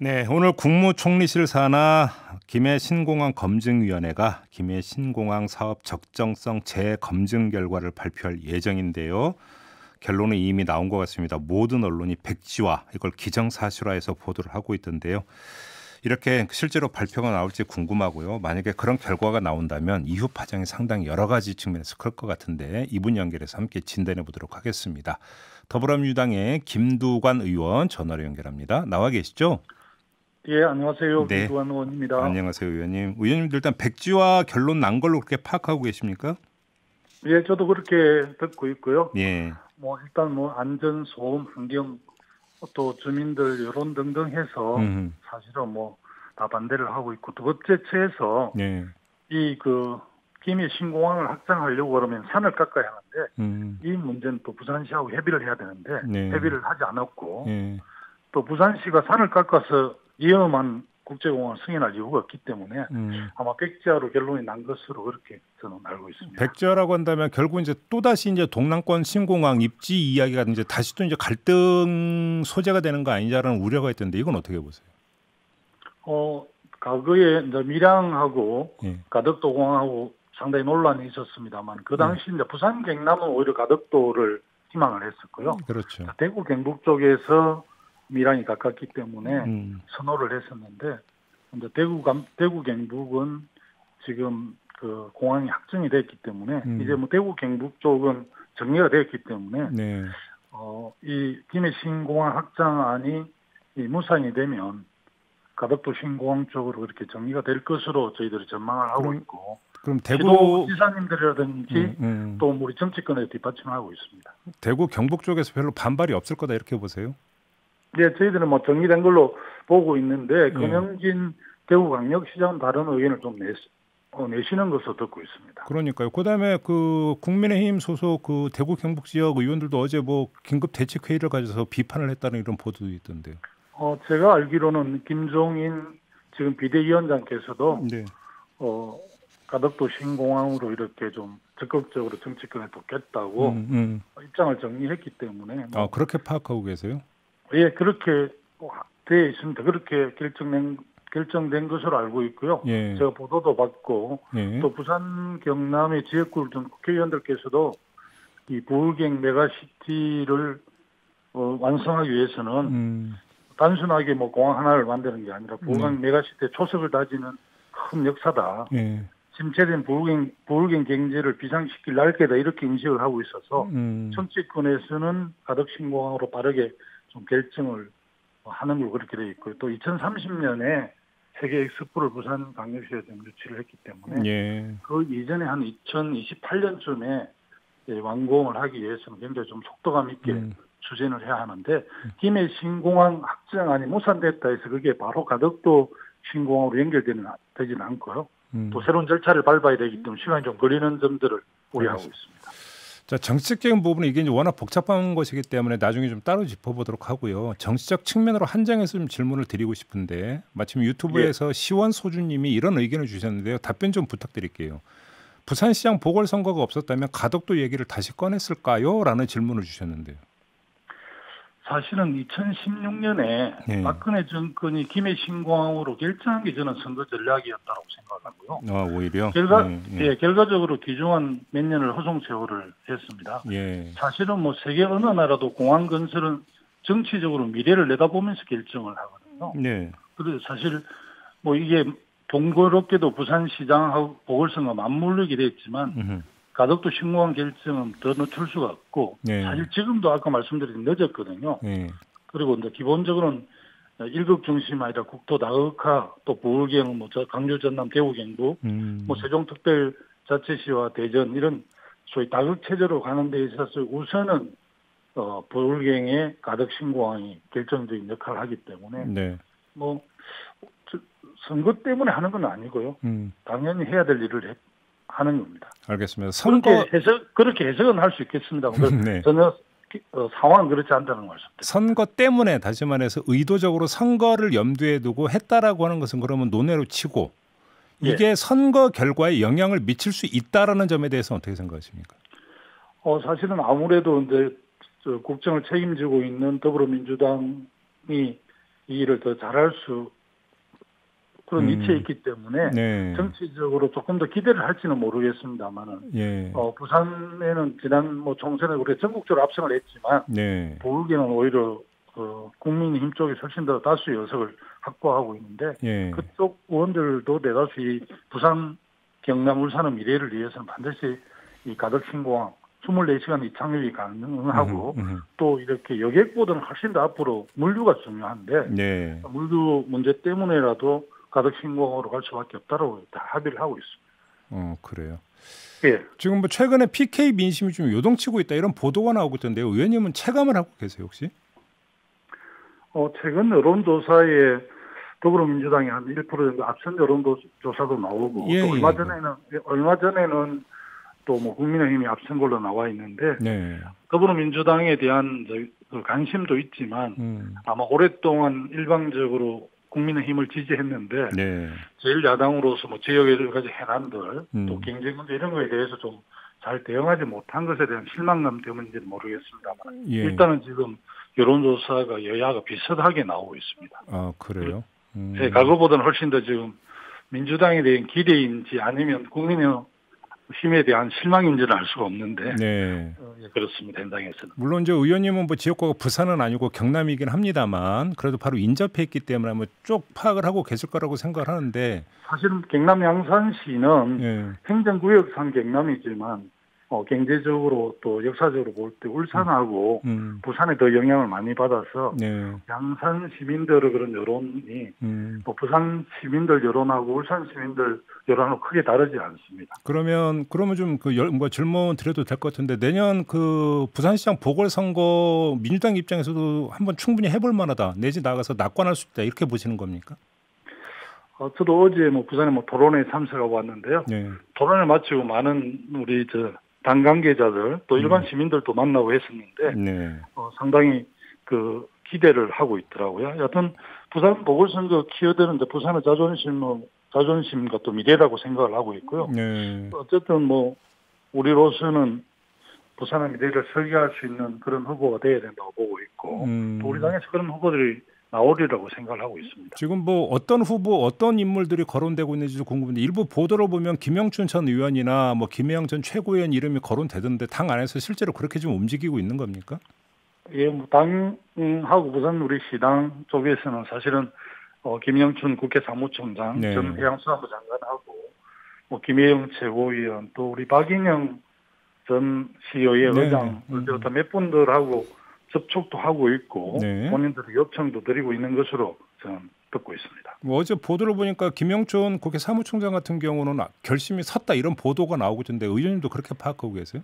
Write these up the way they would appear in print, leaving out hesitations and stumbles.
네, 오늘 국무총리실 산하 김해 신공항 검증위원회가 김해 신공항 사업 적정성 재검증 결과를 발표할 예정인데요. 결론은 이미 나온 것 같습니다. 모든 언론이 백지화, 이걸 기정사실화해서 보도를 하고 있던데요. 이렇게 실제로 발표가 나올지 궁금하고요. 만약에 그런 결과가 나온다면 이후 파장이 상당히 여러 가지 측면에서 클 것 같은데 이분 연결해서 함께 진단해 보도록 하겠습니다. 더불어민주당의 김두관 의원 전화로 연결합니다. 나와 계시죠? 예, 안녕하세요. 네. 김두관 의원입니다. 안녕하세요, 의원님. 의원님들 일단 백지화 결론 난 걸로 그렇게 파악하고 계십니까? 예, 저도 그렇게 듣고 있고요. 예. 일단 안전, 소음, 환경, 또 주민들 여론 등등 해서 사실은 다 반대를 하고 있고, 두 번째 체에서 예. 김해 신공항을 확장하려고 그러면 산을 깎아야 하는데 이 문제는 또 부산시하고 협의를 해야 되는데 네. 협의를 하지 않았고 예. 또 부산시가 산을 깎아서 위험한 국제공항을 승인할 이유가 없기 때문에 아마 백지화로 결론이 난 것으로 그렇게 저는 알고 있습니다. 백지화라고 한다면 결국 이제 또다시 이제 동남권 신공항 입지 이야기가 이제 다시 또 이제 갈등 소재가 되는 거 아니냐라는 우려가 있던데 이건 어떻게 보세요? 과거에 이제 밀양하고 예. 가덕도 공항하고 상당히 논란이 있었습니다만 그 당시 이제 부산 경남은 오히려 가덕도를 희망을 했었고요. 그렇죠. 대구 경북 쪽에서 밀양이 가깝기 때문에 선호를 했었는데 이제 대구 경북은 지금 그 공항이 확정이 됐기 때문에 이제 대구 경북 쪽은 정리가 됐기 때문에 네. 이 김해 신공항 확장안이 무산이 되면 가덕도 신공항 쪽으로 이렇게 정리가 될 것으로 저희들이 전망을 하고 있고 그럼 대구 지사님들이라든지 또 우리 정치권에 뒷받침을 하고 있습니다. 대구 경북 쪽에서 별로 반발이 없을 거다 이렇게 보세요? 네, 저희들은 정리된 걸로 보고 있는데 권영진 대구광역시장은 다른 의견을 좀 내시는 것으로 듣고 있습니다. 그러니까요. 그다음에 그 국민의힘 소속 그 대구 경북 지역 의원들도 어제 긴급 대책 회의를 가져서 비판을 했다는 이런 보도도 있던데요. 제가 알기로는 김종인 지금 비대위원장께서도 네. 가덕도 신공항으로 이렇게 좀 적극적으로 정치권에 돕겠다고 입장을 정리했기 때문에 그렇게 파악하고 계세요? 예, 그렇게 되어 있습니다. 그렇게 결정된 것으로 알고 있고요. 예. 제가 보도도 받고 예. 또 부산 경남의 지역구 국회의원들께서도 이 부울경 메가시티를 완성하기 위해서는 단순하게 공항 하나를 만드는 게 아니라 부울경 메가시티의 초석을 다지는 큰 역사다. 예. 침체된 부울경 경제를 비상시킬 날개다 이렇게 인식을 하고 있어서 정치권에서는 가덕신공항으로 빠르게 좀 결정을 하는 걸로 그렇게 되어 있고요. 또 2030년에 세계 엑스포를 부산 광역시에서 유치를 했기 때문에 예. 그 이전에 한 2028년쯤에 완공을 하기 위해서는 굉장히 좀 속도감 있게 추진을 해야 하는데 김해 신공항 확정안이 무산됐다 해서 그게 바로 가덕도 신공항으로 연결되지는 않고요. 또 새로운 절차를 밟아야 되기 때문에 시간이 좀 걸리는 점들을 우려하고 있습니다. 자, 정치적인 부분은 이게 이제 워낙 복잡한 것이기 때문에 나중에 좀 따로 짚어보도록 하고요. 정치적 측면으로 한정해서 좀 질문을 드리고 싶은데 마침 유튜브에서 시원소주님이 이런 의견을 주셨는데요. 답변 좀 부탁드릴게요. 부산시장 보궐선거가 없었다면 가덕도 얘기를 다시 꺼냈을까요? 라는 질문을 주셨는데요. 사실은 2016년에 박근혜 정권이 김해 신공항으로 결정한 게 저는 선거 전략이었다고 생각하고요. 오히려? 결과적으로 귀중한 몇 년을 허송 세월을 했습니다. 예. 사실은 세계 어느 나라도 공항 건설은 정치적으로 미래를 내다보면서 결정을 하거든요. 네. 그래서 사실 이게 동거롭게도 부산시장하고 보궐선거 맞물리게 됐지만 가덕도 신공항 결정은 더 늦출 수가 없고 사실 지금도 아까 말씀드린 늦었거든요. 그리고 이제 기본적으로는 일극 중심이 아니라 국토 다극화 또 부울경 강주 전남 대구 경북 세종특별자치시와 대전 이런 소위 다극 체제로 가는 데 있어서 우선은 부울경의 가덕 신공항이 결정적인 역할을 하기 때문에 선거 때문에 하는 건 아니고요. 당연히 해야 될 일을 하는 겁니다. 알겠습니다. 그렇게 해석은 할 수 있겠습니다. 전혀 상황은 그렇지 않다는 말씀입니다. 선거 때문에 다시 말해서 의도적으로 선거를 염두에 두고 했다라고 하는 것은 그러면 논외로 치고 이게 선거 결과에 영향을 미칠 수 있다라는 점에 대해서 어떻게 생각하십니까? 사실은 아무래도 이제 국정을 책임지고 있는 더불어민주당이 이 일을 더 잘할 수 그런 이치에 있기 때문에 네. 정치적으로 조금 더 기대를 할지는 모르겠습니다만은 예. 부산에는 지난 뭐 총선에 우리 전국적으로 압승을 했지만 네. 보궐계는 오히려 국민의힘 쪽이 훨씬 더 다수 의석을 확보하고 있는데 예. 그쪽 의원들도 대다수 이 부산, 경남, 울산의 미래를 위해서는 반드시 이 가덕 신공항 24시간 이착륙이 가능하고 또 이렇게 여객보다는 훨씬 더 앞으로 물류가 중요한데 네. 물류 문제 때문에라도 가덕 신공항으로 갈 수밖에 없다라고 다 합의를 하고 있습니다. 그래요. 예. 지금 뭐 최근에 PK 민심이 좀 요동치고 있다 이런 보도가 나오고 있던데요. 의원님은 체감을 하고 계세요 혹시? 최근 여론조사에 더불어민주당이 한 1% 정도 앞선 여론조사도 나오고 예, 또 얼마 전에는 또 뭐 국민의힘이 앞선 걸로 나와 있는데 네. 더불어민주당에 대한 그 관심도 있지만 아마 오랫동안 일방적으로 국민의힘을 지지했는데 네. 제1야당으로서 뭐 지역의 여러 가지 해난들 또 경제 문제 이런 거에 대해서 좀 잘 대응하지 못한 것에 대한 실망감 때문인지는 모르겠습니다만 예. 일단은 지금 여론조사가 여야가 비슷하게 나오고 있습니다. 아 그래요? 네, 과거보다는 훨씬 더 지금 민주당에 대한 기대인지 아니면 국민의힘에 대한 실망인지는 알 수가 없는데 네. 그렇습니다. 현장에서는. 물론 이제 의원님은 뭐 지역구가 부산은 아니고 경남이긴 합니다만 그래도 바로 인접해 있기 때문에 뭐 쭉 파악을 하고 계실 거라고 생각을 하는데 사실은 경남 양산시는 예. 행정구역상 경남이지만 경제적으로 또 역사적으로 볼 때 울산하고 부산에 더 영향을 많이 받아서 네. 양산 시민들의 그런 여론이 뭐 부산 시민들 여론하고 울산 시민들 여론하고 크게 다르지 않습니다. 그러면 좀 뭐 질문 드려도 될 것 같은데 내년 그 부산시장 보궐선거 민주당 입장에서도 한번 충분히 해볼 만하다. 내지 나가서 낙관할 수 있다 이렇게 보시는 겁니까? 저도 어제 뭐 부산에 뭐 토론회에 참석하고 왔는데요. 네. 토론을 마치고 많은 우리 당 관계자들 또 일반 시민들도 만나고 했었는데 네. 상당히 그 기대를 하고 있더라고요. 여튼 부산 보궐선거 키워드는 부산의 자존심과 또 미래라고 생각을 하고 있고요. 네. 어쨌든 뭐 우리로서는 부산의 미래를 설계할 수 있는 그런 후보가 돼야 된다고 보고 있고 또 우리 당에서 그런 후보들이 나오리라고 생각을 하고 있습니다. 지금 뭐 어떤 후보, 어떤 인물들이 거론되고 있는지도 궁금한데 일부 보도를 보면 김영춘 전 의원이나 뭐 김혜영 전 최고위원 이름이 거론되던데 당 안에서 실제로 그렇게 좀 움직이고 있는 겁니까? 예, 뭐 당하고 부산 우리 시당 쪽에서는 사실은 김영춘 국회 사무총장, 네. 전 해양수산부 장관하고 뭐 김혜영 최고위원 또 우리 박인영 전 시의회 의장 어떤 몇 분들하고 접촉도 하고 있고 네. 본인들이 요청도 드리고 있는 것으로 저는 듣고 있습니다. 뭐 어제 보도를 보니까 김영춘 국회 사무총장 같은 경우는 결심이 섰다 이런 보도가 나오고 있던데 의원님도 그렇게 파악하고 계세요?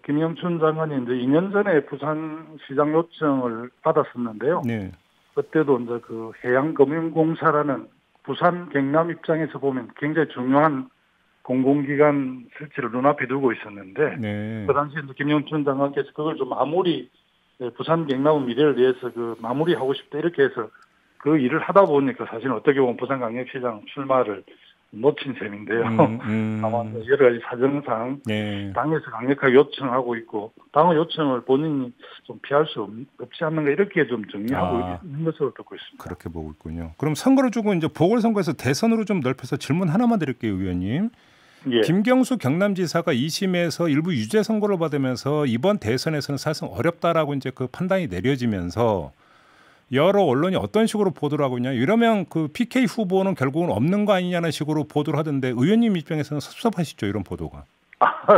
김영춘 장관이 이제 2년 전에 부산시장 요청을 받았었는데요. 네. 그때도 이제 그 해양금융공사라는 부산 경남 입장에서 보면 굉장히 중요한 공공기관 설치를 눈앞에 두고 있었는데 네. 그 당시에 김영춘 장관께서 그걸 좀 부산 경남의 미래를 위해서 그 마무리하고 싶다 이렇게 해서 그 일을 하다 보니까 사실 어떻게 보면 부산광역시장 출마를 놓친 셈인데요. 아마 여러 가지 사정상 네. 당에서 강력하게 요청하고 있고 당의 요청을 본인이 좀 피할 수 없지 않는가 이렇게 좀 정리하고 있는 것으로 듣고 있습니다. 그렇게 보고 있군요. 그럼 선거를 두고 이제 보궐선거에서 대선으로 좀 넓혀서 질문 하나만 드릴게요, 의원님. 예. 김경수 경남지사가 2심에서 일부 유죄 선고를 받으면서 이번 대선에서는 사실상 어렵다라고 이제 그 판단이 내려지면서 여러 언론이 어떤 식으로 보도를 하고 있냐 이러면 그 PK 후보는 결국은 없는 거 아니냐는 식으로 보도를 하던데 의원님 입장에서는 섭섭하시죠 이런 보도가?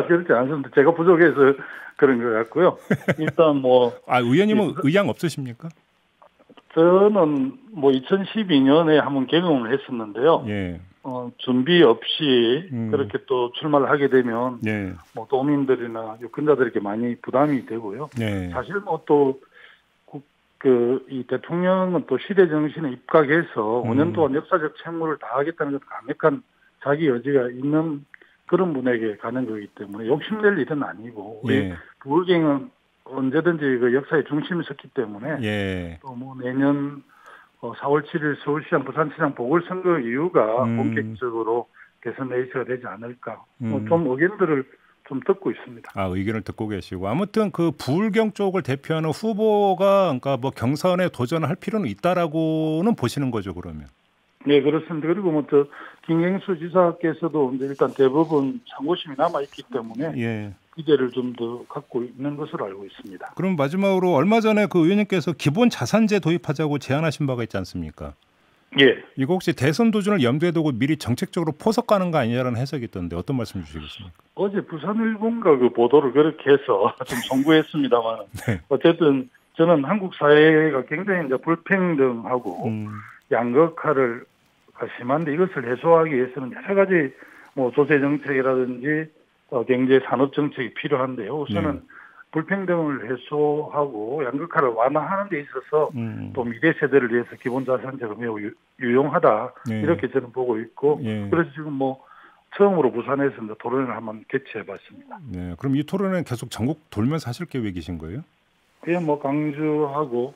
그렇지 않습니다. 제가 부족해서 그런 것 같고요. 일단 뭐 의원님은 의향 없으십니까? 저는 뭐 2012년에 한번 경험을 했었는데요. 예. 준비 없이 그렇게 또 출마를 하게 되면 예. 뭐 도민들이나 유권자들에게 많이 부담이 되고요. 예. 사실 뭐 또 이 대통령은 또 시대 정신에 입각해서 5년 동안 역사적 책무를 다하겠다는 강력한 자기 의지가 있는 그런 분에게 가는 거기 때문에 욕심낼 일은 아니고 우리 부울경은 언제든지 그 역사의 중심에 섰기 때문에 또 뭐 내년 4월 7일 서울시장 부산시장 보궐선거 이후가 본격적으로 대선 레이스가 되지 않을까 좀 의견들을 좀 듣고 있습니다. 아, 의견을 듣고 계시고 아무튼 그 부울경 쪽을 대표하는 후보가 그러니까 뭐 경선에 도전할 필요는 있다라고는 보시는 거죠, 그러면? 네, 그렇습니다. 그리고 뭐 저 김경수 지사께서도 이제 일단 대법원 상고심이 남아 있기 때문에 예. 기대를 좀 더 갖고 있는 것으로 알고 있습니다. 그럼 마지막으로 얼마 전에 그 의원님께서 기본 자산제 도입하자고 제안하신 바가 있지 않습니까? 예. 이거 혹시 대선 도전을 염두에 두고 미리 정책적으로 포석 가는 거 아니냐라는 해석이 있던데 어떤 말씀 주시겠습니까? 어제 부산일보가 그 보도를 그렇게 해서 좀 송구했습니다만 네. 어쨌든 저는 한국 사회가 굉장히 이제 불평등하고 양극화를 심한데 이것을 해소하기 위해서는 여러 가지 뭐 조세 정책이라든지 경제 산업 정책이 필요한데요. 우선은 불평등을 해소하고 양극화를 완화하는 데 있어서 또 미래 세대를 위해서 기본자산제가 매우 유용하다 이렇게 저는 보고 있고 그래서 지금 뭐 처음으로 부산에서 토론을 한번 개최해봤습니다. 네, 그럼 이 토론은 계속 전국 돌면서 하실 계획이신 거예요? 예, 뭐 강주하고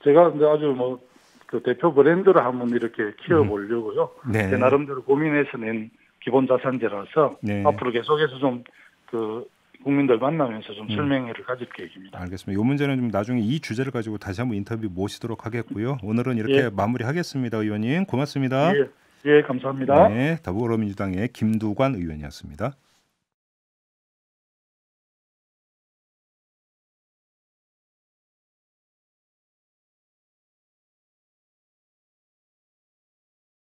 제가 이제 아주 뭐 그 대표 브랜드를 한번 이렇게 키워보려고요. 네. 제 나름대로 고민해서 낸 기본자산제라서 앞으로 계속해서 좀 그 국민들 만나면서 좀 설명회를 가질 계획입니다. 알겠습니다. 이 문제는 좀 나중에 이 주제를 가지고 다시 한번 인터뷰 모시도록 하겠고요. 오늘은 이렇게 마무리하겠습니다. 의원님 고맙습니다. 예, 감사합니다. 네, 더불어민주당의 김두관 의원이었습니다.